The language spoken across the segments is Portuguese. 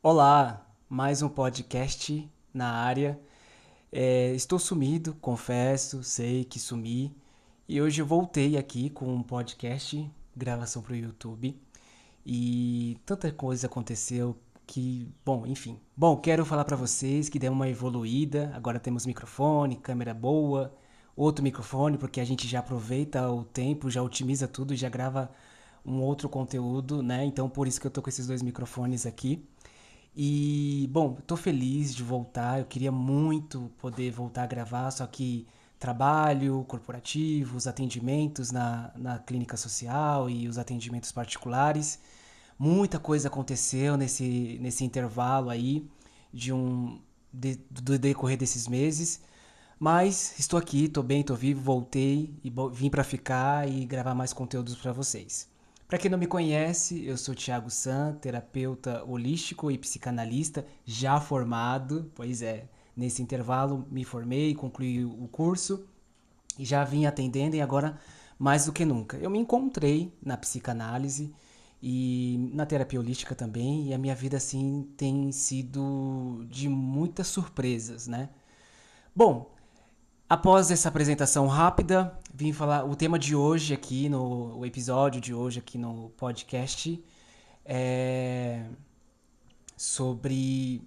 Olá, mais um podcast na área. Estou sumido, confesso, sei que sumi. E hoje eu voltei aqui com um podcast, gravação para o YouTube. E tanta coisa aconteceu que, bom, enfim. Bom, quero falar para vocês que deu uma evoluída. Agora temos microfone, câmera boa, outro microfone, porque a gente já aproveita o tempo, já otimiza tudo, já grava um outro conteúdo, né? Então por isso que eu tô com esses dois microfones aqui. E, bom, tô feliz de voltar. Eu queria muito poder voltar a gravar, só que trabalho corporativo, os atendimentos na clínica social e os atendimentos particulares. Muita coisa aconteceu nesse intervalo aí do decorrer desses meses. Mas estou aqui, estou bem, estou vivo, voltei e vim para ficar e gravar mais conteúdos para vocês. Para quem não me conhece, eu sou Thiago San, terapeuta holístico e psicanalista, já formado. Pois é, nesse intervalo me formei, concluí o curso e já vim atendendo e agora mais do que nunca. Eu me encontrei na psicanálise e na terapia holística também e a minha vida assim tem sido de muitas surpresas, né? Bom, após essa apresentação rápida, vim falar o tema de hoje aqui no o episódio de hoje aqui no podcast é sobre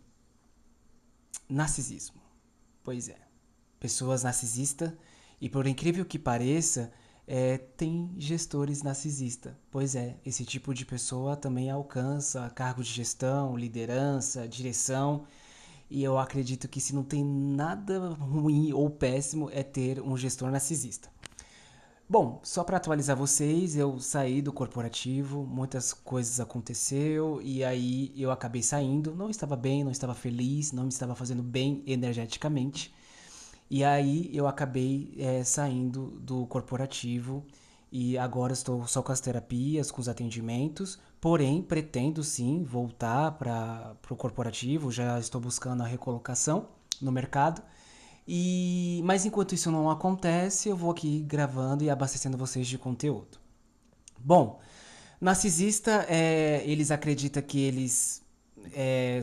narcisismo. Pois é, pessoas narcisistas e por incrível que pareça, tem gestores narcisistas. Pois é, esse tipo de pessoa também alcança cargos de gestão, liderança, direção. E eu acredito que se não tem nada ruim ou péssimo é ter um gestor narcisista. Bom, só para atualizar vocês, eu saí do corporativo, muitas coisas aconteceu e aí eu acabei saindo, não estava bem, não estava feliz, não me estava fazendo bem energeticamente. E aí eu acabei saindo do corporativo e agora estou só com as terapias, com os atendimentos, porém pretendo sim voltar para o corporativo, já estou buscando a recolocação no mercado. Mas enquanto isso não acontece, eu vou aqui gravando e abastecendo vocês de conteúdo. Bom, narcisista, eles acreditam que eles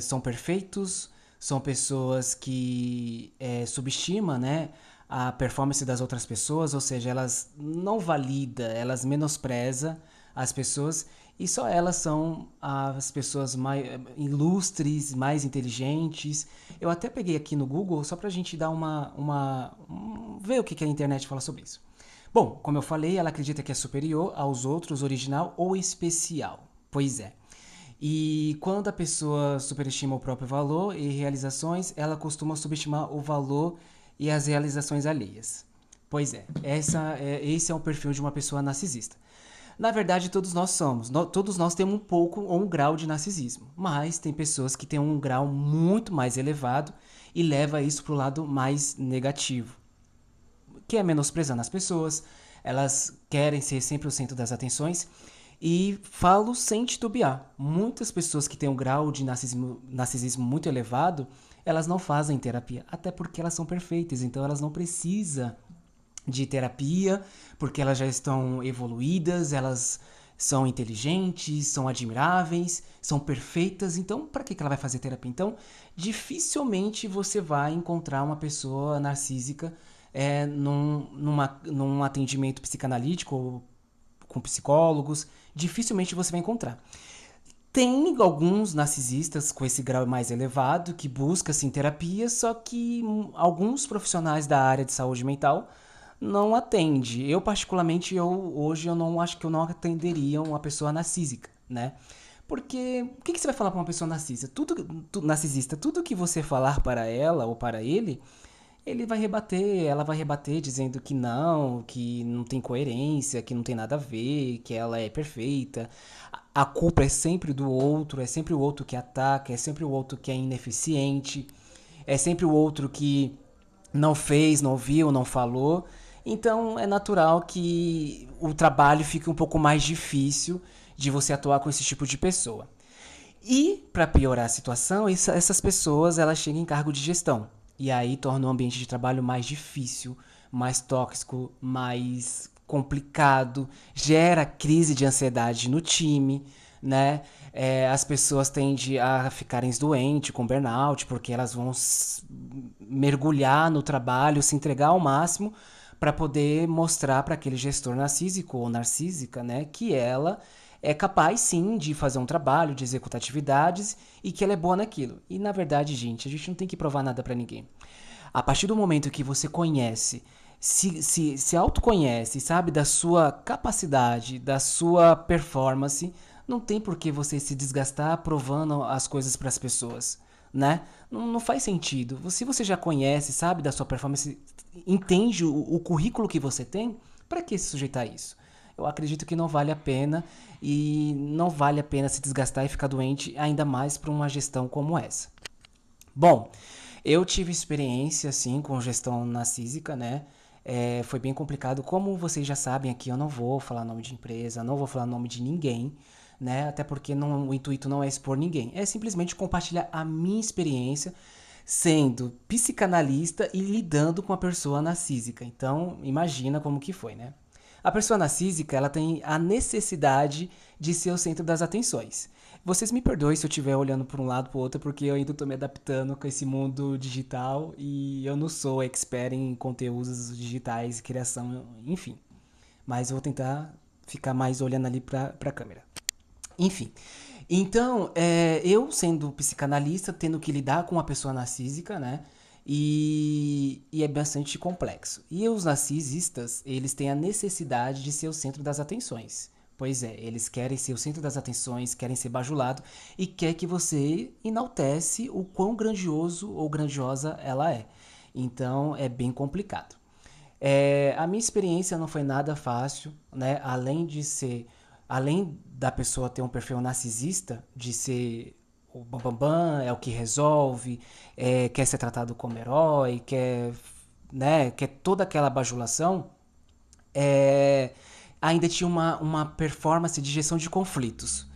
são perfeitos, são pessoas que subestimam, né, a performance das outras pessoas, ou seja, elas não validam, elas menosprezam as pessoas e só elas são as pessoas mais ilustres, mais inteligentes. Eu até peguei aqui no Google só pra gente dar ver o que a internet fala sobre isso. Bom, como eu falei, ela acredita que é superior aos outros, original ou especial. Pois é. E quando a pessoa superestima o próprio valor e realizações, ela costuma subestimar o valor e as realizações alheias. Pois é, esse é o perfil de uma pessoa narcisista. Na verdade, todos nós somos. Todos nós temos um pouco ou um grau de narcisismo. Mas tem pessoas que têm um grau muito mais elevado e leva isso para o lado mais negativo, que é menosprezando as pessoas, elas querem ser sempre o centro das atenções. E falo sem titubear. Muitas pessoas que têm um grau de narcisismo muito elevado, elas não fazem terapia, até porque elas são perfeitas, então elas não precisam de terapia, porque elas já estão evoluídas, elas são inteligentes, são admiráveis, são perfeitas, então para que ela vai fazer terapia? Então, dificilmente você vai encontrar uma pessoa narcísica num atendimento psicanalítico ou com psicólogos, dificilmente você vai encontrar. Tem alguns narcisistas com esse grau mais elevado que buscam sim terapia, só que alguns profissionais da área de saúde mental não atende. Eu particularmente hoje eu não acho que eu não atenderia uma pessoa narcísica, né? Porque o que você vai falar para uma pessoa narcisista? Narcisista, tudo que você falar para ela ou para ele vai rebater, ela vai rebater dizendo que não tem coerência, que não tem nada a ver, que ela é perfeita. A culpa é sempre do outro, é sempre o outro que ataca, é sempre o outro que é ineficiente, é sempre o outro que não fez, não viu, não falou. Então é natural que o trabalho fique um pouco mais difícil de você atuar com esse tipo de pessoa. E, para piorar a situação, essas pessoas elas chegam em cargo de gestão. E aí torna o ambiente de trabalho mais difícil, mais tóxico, mais complicado, gera crise de ansiedade no time, né? As pessoas tendem a ficarem doentes com burnout, porque elas vão mergulhar no trabalho, se entregar ao máximo para poder mostrar para aquele gestor narcísico ou narcísica, né, que ela é capaz sim de fazer um trabalho, de executar atividades e que ela é boa naquilo. E na verdade, gente, a gente não tem que provar nada para ninguém. A partir do momento que você conhece, se autoconhece, sabe da sua capacidade, da sua performance, não tem por que você se desgastar provando as coisas para as pessoas, né? Não faz sentido. Se você já conhece, sabe da sua performance, entende o currículo que você tem, para que se sujeitar a isso? Eu acredito que não vale a pena e não vale a pena se desgastar e ficar doente, ainda mais para uma gestão como essa. Bom, eu tive experiência, assim, com gestão narcísica, né? Foi bem complicado. Como vocês já sabem aqui, eu não vou falar nome de empresa, não vou falar nome de ninguém, né? Até porque o intuito não é expor ninguém. É simplesmente compartilhar a minha experiência sendo psicanalista e lidando com a pessoa narcísica. Então, imagina como que foi, né? A pessoa narcísica, ela tem a necessidade de ser o centro das atenções. Vocês me perdoem se eu estiver olhando para um lado para o outro, porque eu ainda estou me adaptando com esse mundo digital e eu não sou expert em conteúdos digitais, criação, enfim. Mas eu vou tentar ficar mais olhando ali para a câmera. Enfim. Então, eu sendo psicanalista, tendo que lidar com uma pessoa narcísica, né? E é bastante complexo. E os narcisistas, eles têm a necessidade de ser o centro das atenções. Pois é, eles querem ser o centro das atenções, querem ser bajulado e quer que você enaltece o quão grandioso ou grandiosa ela é. Então, é bem complicado. A minha experiência não foi nada fácil, né? Além da pessoa ter um perfil narcisista, de ser o bambambam, é o que resolve, quer ser tratado como herói, quer toda aquela bajulação, é, ainda tinha uma performance de gestão de conflitos.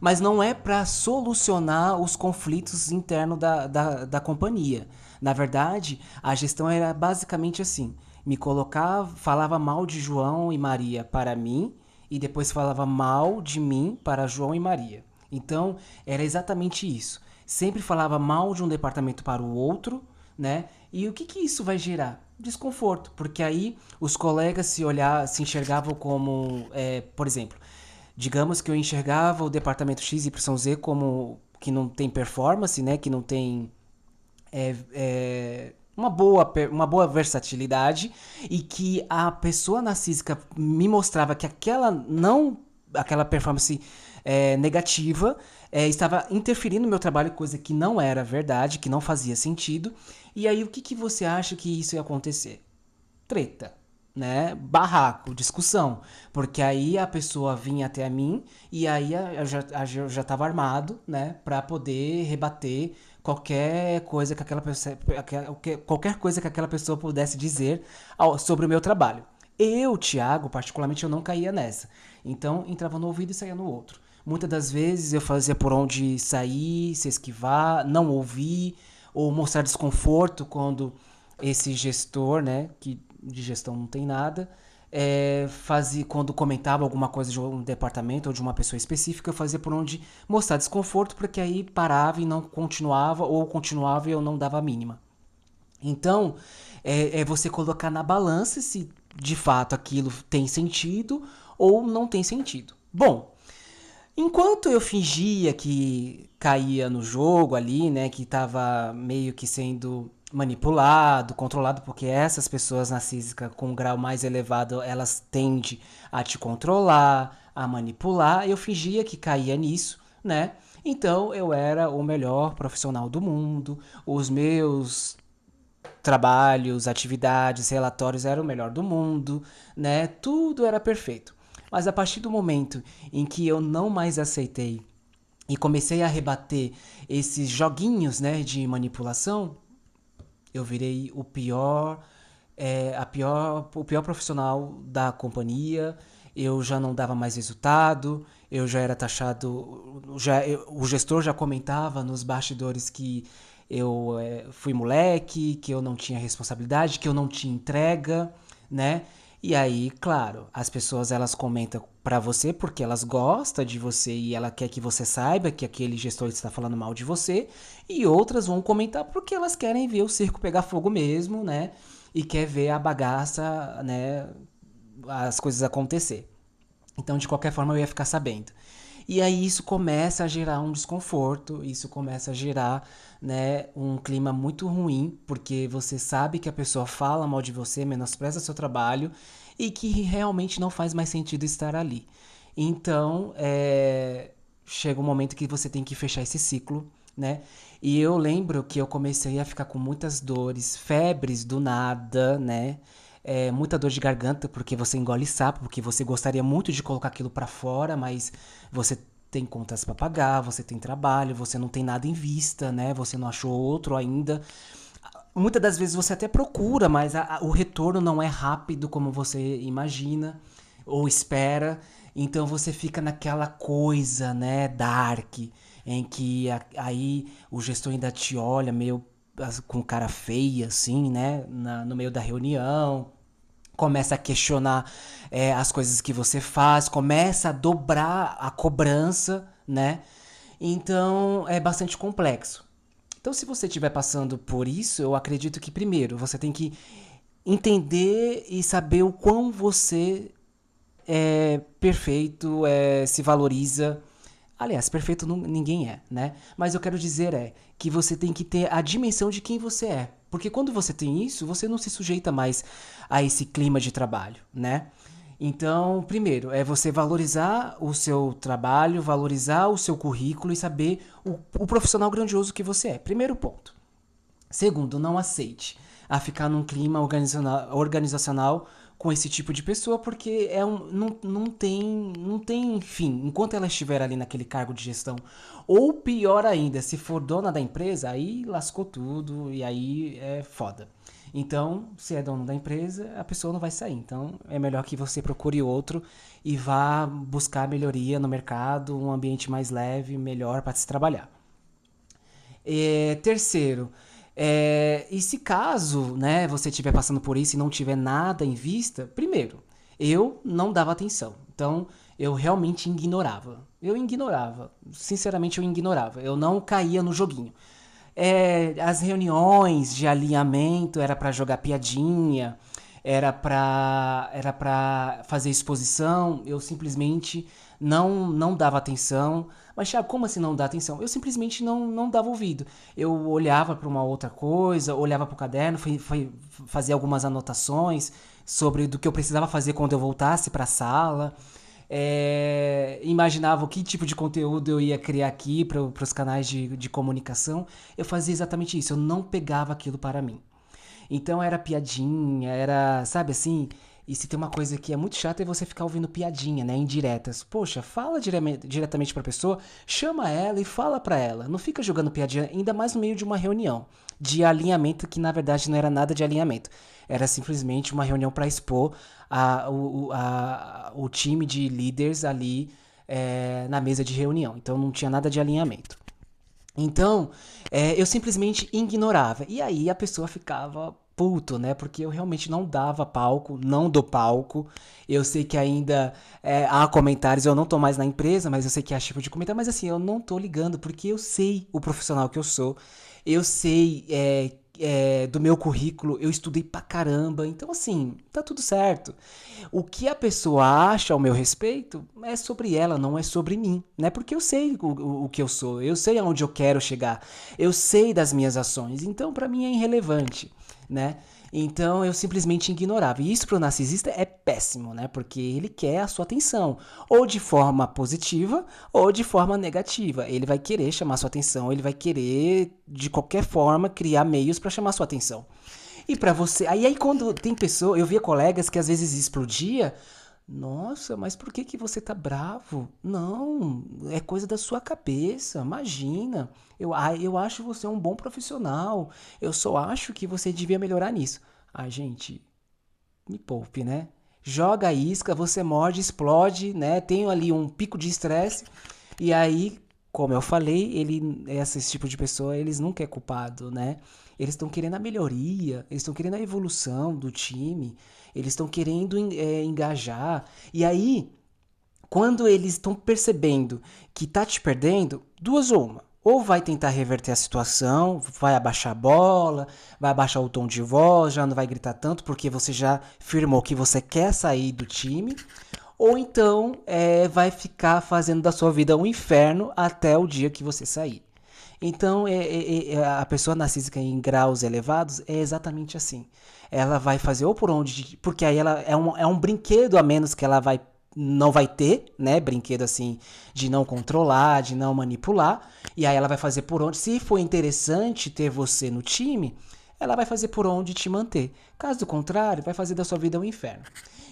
Mas não é para solucionar os conflitos internos da companhia. Na verdade, a gestão era basicamente assim: me colocava, falava mal de João e Maria para mim, e depois falava mal de mim para João e Maria. Então, era exatamente isso. Sempre falava mal de um departamento para o outro, né? E o que isso vai gerar? Desconforto, porque aí os colegas se enxergavam como, por exemplo, digamos que eu enxergava o departamento X, Y, Z como que não tem performance, né? Que não tem uma boa versatilidade e que a pessoa narcísica me mostrava que aquela performance negativa estava interferindo no meu trabalho, coisa que não era verdade, que não fazia sentido. E aí o que você acha que isso ia acontecer? Treta, né? Barraco, discussão. Porque aí a pessoa vinha até a mim e aí eu já estava armado, né? Pra poder rebater qualquer coisa que qualquer coisa que aquela pessoa pudesse dizer sobre o meu trabalho. Eu, Thiago, particularmente, eu não caía nessa. Então, entrava no ouvido e saía no outro. Muitas das vezes eu fazia por onde sair, se esquivar, não ouvir, ou mostrar desconforto quando esse gestor, né, que de gestão não tem nada, fazia, quando comentava alguma coisa de um departamento ou de uma pessoa específica, eu fazia por onde mostrar desconforto, porque aí parava e não continuava, ou continuava e eu não dava a mínima. Então, é você colocar na balança se de fato aquilo tem sentido ou não tem sentido. Bom, enquanto eu fingia que caía no jogo ali, né, que estava meio que sendo manipulado, controlado, porque essas pessoas narcísicas com um grau mais elevado, elas tendem a te controlar, a manipular, eu fingia que caía nisso, né? Então eu era o melhor profissional do mundo, os meus trabalhos, atividades, relatórios eram o melhor do mundo, né? Tudo era perfeito. Mas a partir do momento em que eu não mais aceitei e comecei a rebater esses joguinhos, né, de manipulação, eu virei o pior profissional da companhia. Eu já não dava mais resultado, eu já era taxado, o gestor já comentava nos bastidores que eu fui moleque, que eu não tinha responsabilidade, que eu não tinha entrega, né? E aí, claro, as pessoas elas comentam pra você porque elas gostam de você e ela quer que você saiba que aquele gestor está falando mal de você, e outras vão comentar porque elas querem ver o circo pegar fogo mesmo, né? E quer ver a bagaça, né, as coisas acontecer. Então, de qualquer forma, eu ia ficar sabendo. E aí isso começa a gerar um desconforto, isso começa a gerar, né, um clima muito ruim, porque você sabe que a pessoa fala mal de você, menospreza seu trabalho e que realmente não faz mais sentido estar ali. Então, chega um momento que você tem que fechar esse ciclo, né? E eu lembro que eu comecei a ficar com muitas dores, febres do nada, né? Muita dor de garganta, porque você engole sapo, porque você gostaria muito de colocar aquilo pra fora, mas você tem contas pra pagar, você tem trabalho, você não tem nada em vista, né? Você não achou outro ainda. Muitas das vezes você até procura, mas o retorno não é rápido como você imagina ou espera. Então você fica naquela coisa, né, dark, em que aí o gestor ainda te olha meio com cara feia, assim, né, no meio da reunião, começa a questionar as coisas que você faz, começa a dobrar a cobrança, né? Então é bastante complexo. Então, se você estiver passando por isso, eu acredito que primeiro você tem que entender e saber o quão você é perfeito, se valoriza. Aliás, perfeito ninguém é, né? Mas eu quero dizer que você tem que ter a dimensão de quem você é. Porque quando você tem isso, você não se sujeita mais a esse clima de trabalho, né? Então, primeiro, é você valorizar o seu trabalho, valorizar o seu currículo e saber o profissional grandioso que você é. Primeiro ponto. Segundo, não aceite a ficar num clima organizacional com esse tipo de pessoa, porque não tem fim. Enquanto ela estiver ali naquele cargo de gestão, ou pior ainda, se for dona da empresa, aí lascou tudo e aí é foda. Então, se é dono da empresa, a pessoa não vai sair. Então, é melhor que você procure outro e vá buscar melhoria no mercado, um ambiente mais leve, melhor para se trabalhar. Terceiro, e se caso, né, você estiver passando por isso e não tiver nada em vista, primeiro, eu não dava atenção. Então, eu realmente ignorava. Eu ignorava. Sinceramente, eu ignorava. Eu não caía no joguinho. As reuniões de alinhamento era para jogar piadinha, era pra fazer exposição, eu simplesmente não dava atenção. Mas, Thiago, como assim não dá atenção? Eu simplesmente não dava ouvido. Eu olhava para uma outra coisa, olhava para o caderno, fazia algumas anotações sobre do que eu precisava fazer quando eu voltasse para a sala. Imaginava o que tipo de conteúdo eu ia criar aqui para os canais de comunicação. Eu fazia exatamente isso, eu não pegava aquilo para mim. Então era piadinha, era, sabe assim? E se tem uma coisa que é muito chata é você ficar ouvindo piadinha, né? Indiretas. Poxa, fala diretamente pra pessoa, chama ela e fala pra ela. Não fica jogando piadinha, ainda mais no meio de uma reunião de alinhamento que na verdade não era nada de alinhamento. Era simplesmente uma reunião para expor o time de líderes ali na mesa de reunião. Então não tinha nada de alinhamento. Então, eu simplesmente ignorava. E aí a pessoa ficava puto, né? Porque eu realmente não dava palco, não dou palco. Eu sei que ainda há comentários, eu não tô mais na empresa, mas eu sei que há tipo de comentário. Mas assim, eu não tô ligando, porque eu sei o profissional que eu sou. Eu sei do meu currículo, eu estudei pra caramba. Então, assim, tá tudo certo. O que a pessoa acha ao meu respeito é sobre ela, não é sobre mim, né? Porque eu sei o que eu sou, eu sei aonde eu quero chegar, eu sei das minhas ações, então pra mim é irrelevante, né? Então eu simplesmente ignorava. E isso pro narcisista é péssimo, né? Porque ele quer a sua atenção, ou de forma positiva, ou de forma negativa. Ele vai querer chamar sua atenção, ele vai querer de qualquer forma criar meios pra chamar sua atenção. E pra você. Aí quando tem pessoa. Eu via colegas que às vezes explodia. Nossa, mas por que que você tá bravo? Não, é coisa da sua cabeça. Imagina. Eu acho você um bom profissional. Eu só acho que você devia melhorar nisso. Ah, gente, me poupe, né? Joga a isca, você morde, explode, né? Tenho ali um pico de estresse. E aí como eu falei, esse tipo de pessoa, eles nunca é culpado, né? Eles estão querendo a melhoria, eles estão querendo a evolução do time, eles estão querendo engajar. E aí, quando eles estão percebendo que tá te perdendo, duas ou uma. Ou vai tentar reverter a situação, vai abaixar a bola, vai abaixar o tom de voz, já não vai gritar tanto porque você já firmou que você quer sair do time. Ou então vai ficar fazendo da sua vida um inferno até o dia que você sair. Então, a pessoa narcísica em graus elevados é exatamente assim. Ela vai fazer ou por onde. Porque aí ela é um brinquedo a menos que ela não vai ter, né? Brinquedo assim de não controlar, de não manipular. E aí ela vai fazer por onde. Se for interessante ter você no time, ela vai fazer por onde te manter. Caso contrário, vai fazer da sua vida um inferno.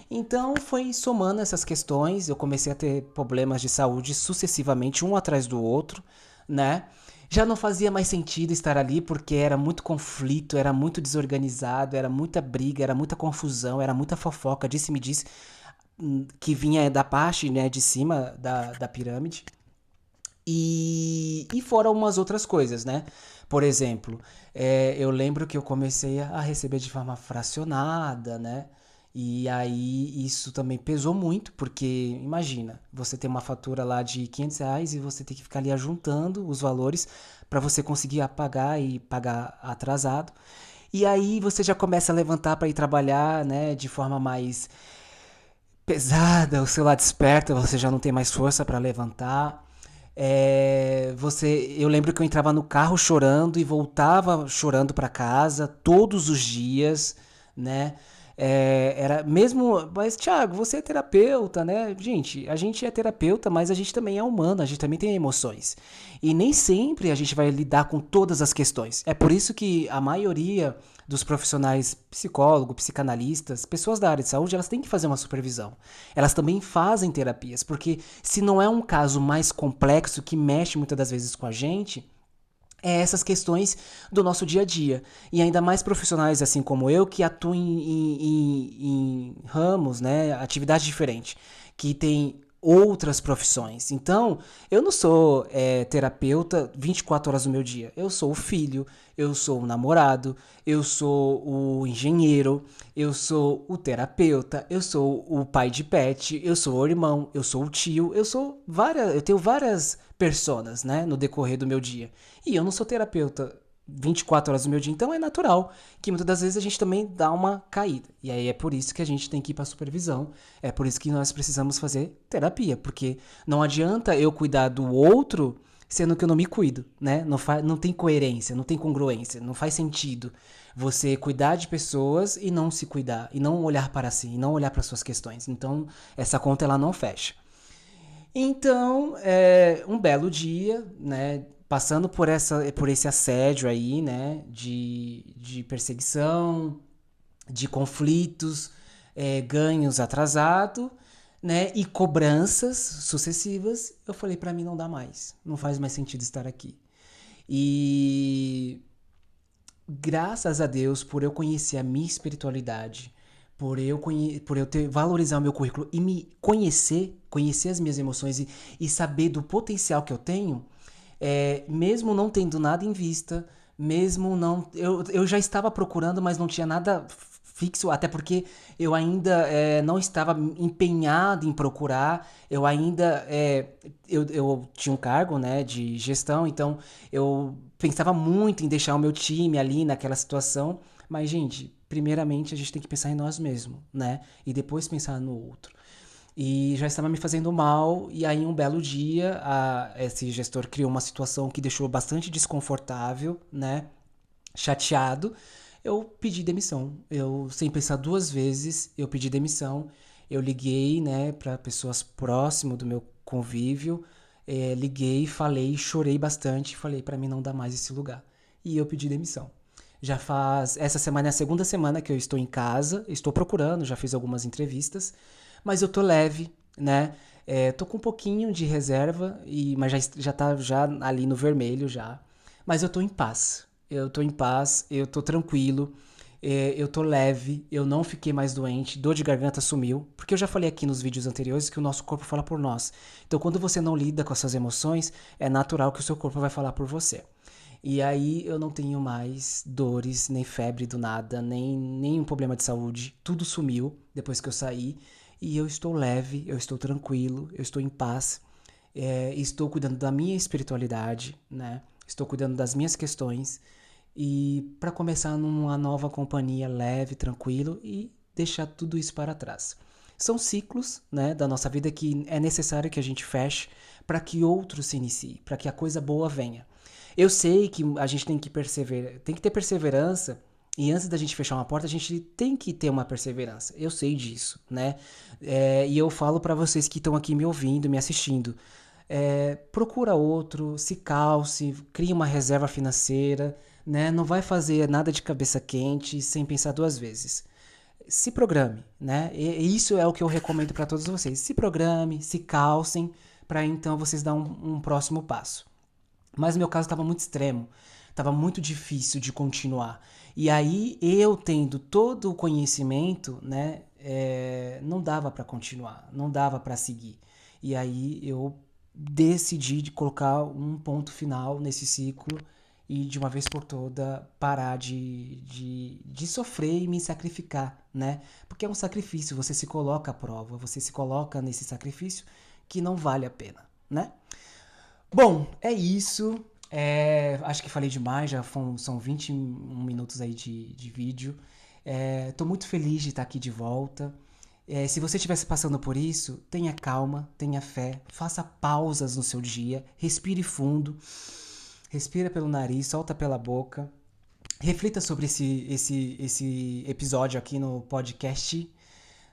Então foi somando essas questões, eu comecei a ter problemas de saúde sucessivamente, um atrás do outro, né? Já não fazia mais sentido estar ali porque era muito conflito, era muito desorganizado, era muita briga, era muita confusão, era muita fofoca, disse-me disse, que vinha da parte, né, de cima da pirâmide. E fora umas outras coisas, né? Por exemplo, eu lembro que eu comecei a receber de forma fracionada, né? E aí isso também pesou muito, porque imagina, você tem uma fatura lá de R$ 500 e você tem que ficar ali ajuntando os valores para você conseguir apagar e pagar atrasado. E aí você já começa a levantar para ir trabalhar, né, de forma mais pesada, o celular desperta, você já não tem mais força para levantar. Eu lembro que eu entrava no carro chorando e voltava chorando para casa todos os dias, né? Era mesmo, mas Thiago, você é terapeuta, né? Gente, a gente é terapeuta, mas a gente também é humano, a gente também tem emoções. E nem sempre a gente vai lidar com todas as questões. É por isso que a maioria dos profissionais, psicólogo, psicanalistas, pessoas da área de saúde, elas têm que fazer uma supervisão. Elas também fazem terapias, porque se não é um caso mais complexo que mexe muitas das vezes com a gente, essas questões do nosso dia a dia. E ainda mais profissionais assim como eu, que atuam em ramos, né, atividade diferente, que tem outras profissões. Então, eu não sou terapeuta 24 horas do meu dia. Eu sou o filho, eu sou o namorado, eu sou o engenheiro, eu sou o terapeuta, eu sou o pai de pet, eu sou o irmão, eu sou o tio, eu tenho várias personas, né, no decorrer do meu dia. E eu não sou terapeuta 24 horas do meu dia, então é natural que muitas das vezes a gente também dá uma caída. E aí é por isso que a gente tem que ir para supervisão, é por isso que nós precisamos fazer terapia, porque não adianta eu cuidar do outro sendo que eu não me cuido, né? Não tem coerência, não tem congruência, não faz sentido você cuidar de pessoas e não se cuidar, e não olhar para si, e não olhar para suas questões. Então, essa conta ela não fecha. Então, um belo dia, né, passando por esse assédio aí, né, de perseguição, de conflitos, ganhos atrasados, né, e cobranças sucessivas, eu falei pra mim não dá mais, não faz mais sentido estar aqui. E graças a Deus por eu conhecer a minha espiritualidade, por eu ter valorizar o meu currículo e me conhecer as minhas emoções e saber do potencial que eu tenho, mesmo não tendo nada em vista, mesmo não. Eu já estava procurando, mas não tinha nada fixo, até porque eu ainda não estava empenhado em procurar, eu ainda. Eu tinha um cargo, né, de gestão, então eu pensava muito em deixar o meu time ali naquela situação, mas, gente, primeiramente a gente tem que pensar em nós mesmos, né, e depois pensar no outro. E já estava me fazendo mal, e aí um belo dia esse gestor criou uma situação que deixou bastante desconfortável, né? Chateado. Eu pedi demissão. Eu, sem pensar duas vezes, eu pedi demissão. Eu liguei, né, para pessoas próximas do meu convívio. Liguei, falei, chorei bastante. Falei, para mim não dá mais esse lugar. E eu pedi demissão. Essa semana é a segunda semana que eu estou em casa, estou procurando, já fiz algumas entrevistas, mas eu tô leve, né? Tô com um pouquinho de reserva, mas já tá já ali no vermelho já. Mas eu tô em paz. Eu tô em paz, eu tô tranquilo. Eu tô leve, eu não fiquei mais doente, dor de garganta sumiu, porque eu já falei aqui nos vídeos anteriores que o nosso corpo fala por nós. Então, quando você não lida com essas emoções, é natural que o seu corpo vai falar por você. E aí eu não tenho mais dores, nem febre do nada, nem nenhum problema de saúde. Tudo sumiu depois que eu saí. E eu estou leve, eu estou tranquilo, eu estou em paz. Estou cuidando da minha espiritualidade, né? Estou cuidando das minhas questões. E para começar numa nova companhia leve, tranquilo e deixar tudo isso para trás. São ciclos, né, da nossa vida que é necessário que a gente feche para que outro se inicie, para que a coisa boa venha. Eu sei que a gente tem que perseverar, tem que ter perseverança. E antes da gente fechar uma porta, a gente tem que ter uma perseverança. Eu sei disso, né? E eu falo para vocês que estão aqui me ouvindo, me assistindo. Procura outro, se calce, cria uma reserva financeira, né? Não vai fazer nada de cabeça quente, sem pensar duas vezes. Se programe, né? E isso é o que eu recomendo para todos vocês. Se programe, se calcem, para então vocês dar um próximo passo. Mas meu caso estava muito extremo, estava muito difícil de continuar. E aí eu tendo todo o conhecimento, né, não dava para continuar, não dava para seguir. E aí eu decidi de colocar um ponto final nesse ciclo e de uma vez por toda parar de sofrer e me sacrificar, né? Porque é um sacrifício, você se coloca à prova, você se coloca nesse sacrifício que não vale a pena, né? Bom, é isso. Acho que falei demais, são 21 minutos aí de vídeo. Tô muito feliz de estar aqui de volta. Se você estivesse passando por isso, tenha calma, tenha fé, faça pausas no seu dia, respire fundo, respira pelo nariz, solta pela boca. Reflita sobre esse episódio aqui no podcast,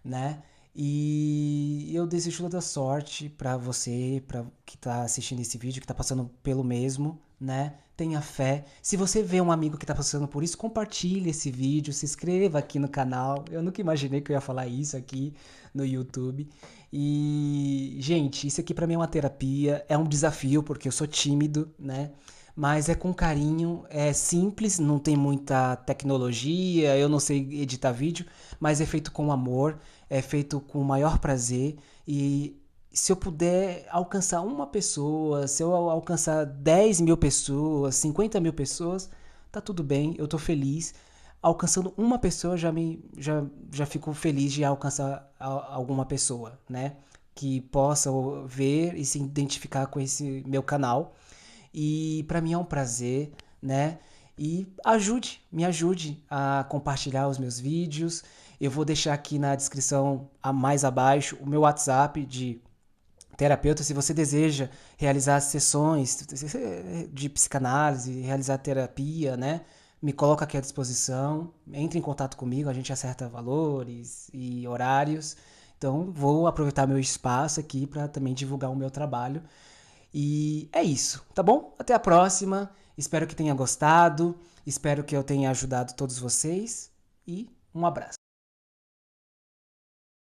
né? E eu desejo toda sorte pra você, pra que tá assistindo esse vídeo, que tá passando pelo mesmo, né? Tenha fé. Se você vê um amigo que tá passando por isso, compartilhe esse vídeo, se inscreva aqui no canal. Eu nunca imaginei que eu ia falar isso aqui no YouTube. E, gente, isso aqui pra mim é uma terapia, é um desafio, porque eu sou tímido, né? Mas é com carinho, é simples, não tem muita tecnologia, eu não sei editar vídeo, mas é feito com amor, é feito com o maior prazer. E se eu puder alcançar uma pessoa, se eu alcançar 10 mil pessoas, 50 mil pessoas, tá tudo bem, eu tô feliz. Alcançando uma pessoa já fico feliz de alcançar alguma pessoa, né? Que possa ver e se identificar com esse meu canal. E para mim é um prazer, né? E me ajude a compartilhar os meus vídeos. Eu vou deixar aqui na descrição mais abaixo o meu WhatsApp de terapeuta. Se você deseja realizar sessões de psicanálise, realizar terapia, né? Me coloca aqui à disposição. Entre em contato comigo, a gente acerta valores e horários. Então, vou aproveitar meu espaço aqui para também divulgar o meu trabalho. E é isso, tá bom? Até a próxima. Espero que tenha gostado. Espero que eu tenha ajudado todos vocês. E um abraço.